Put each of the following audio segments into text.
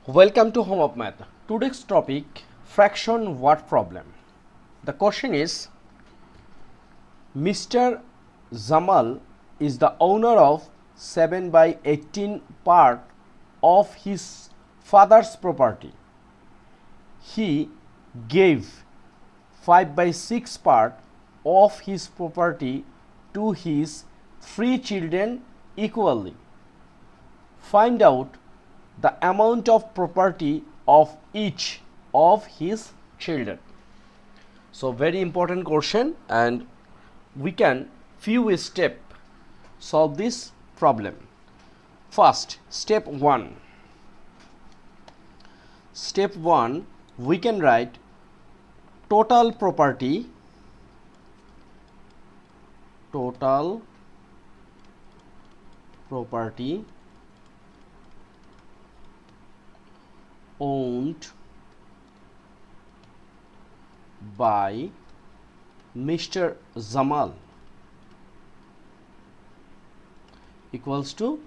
Welcome to Home of Math. Today's topic fraction word problem. The question is Mr. Zamal is the owner of 7 by 18 part of his father's property. He gave 5 by 6 part of his property to his 3 children equally. Find out the amount of property of each of his children. So very important question, and we can few step solve this problem. First, step 1. Step 1, we can write total property owned by Mr. Zamal equals to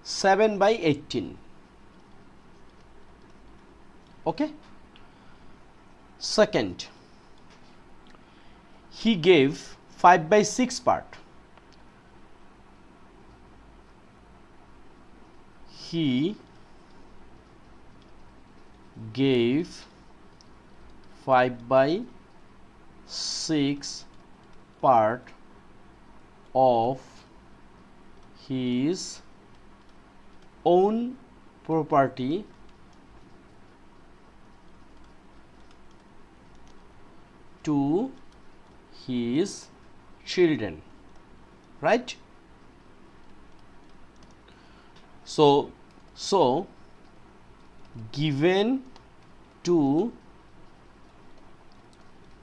7 by 18. Okay. Second, he gave 5 by 6 part. He gave 5 by 6 part of his own property to his children, right? So given to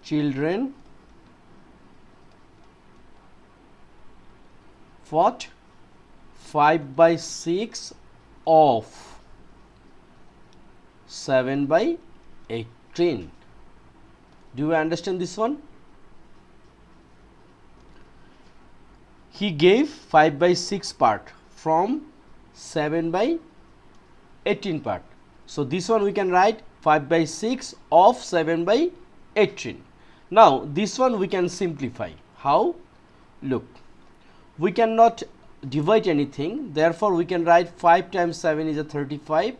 children what 5 by 6 of 7 by 18. Do you understand this one? He gave 5 by 6 part from 7 by 18 part. So this one we can write 5 by 6 of 7 by 18. Now this one we can simplify. How? Look, we cannot divide anything, therefore we can write 5 times 7 is a 35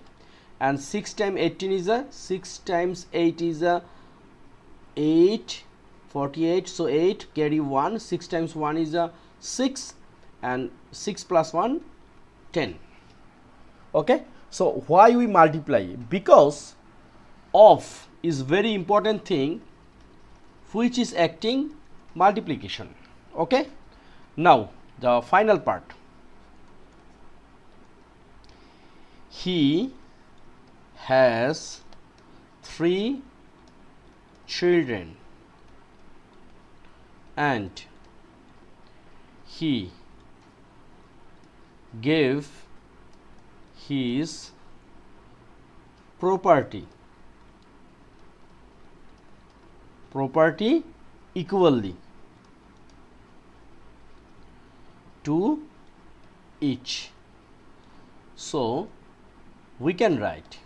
and 6 times 18 is a 6 times 8 is a 8, 48. So 8 carry 1, 6 times 1 is a 6 and 6 plus 1 10. Okay, so why we multiply? Because of is very important thing which is acting multiplication. Okay, now the final part. He has 3 children and he gave his property equally to each. So we can write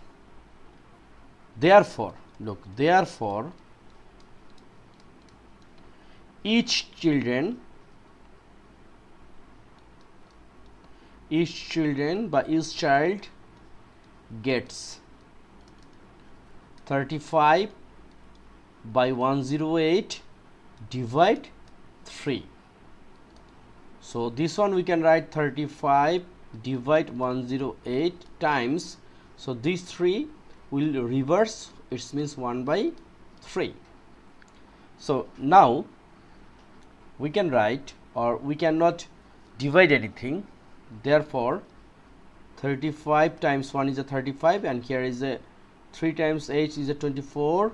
therefore, look, therefore each children by each child gets 35 by 108 divide 3. So this one we can write 35 divide 108 times, so these 3 will reverse, it means 1 by 3. So now we can write, or we cannot divide anything, therefore 35 times 1 is a 35 and here is a 3 times 8 is a 24.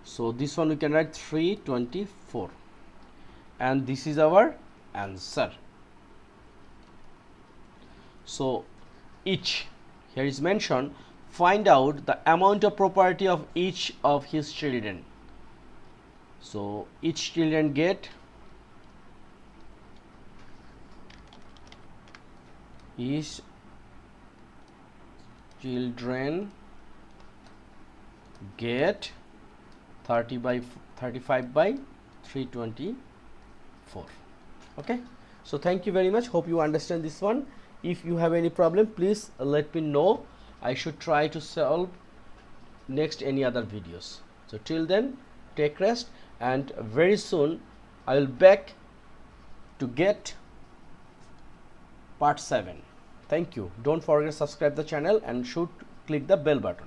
So this one we can write 324 and this is our answer. So each, here is mentioned, find out the amount of property of each of his children. So each children get each children get 35 by 324. Okay, so thank you very much, hope you understand this one. If you have any problem, please let me know. I should try to solve next any other videos. So till then, take rest, and very soon I will back to get part 7. Thank you. Don't forget to subscribe the channel and should click the bell button.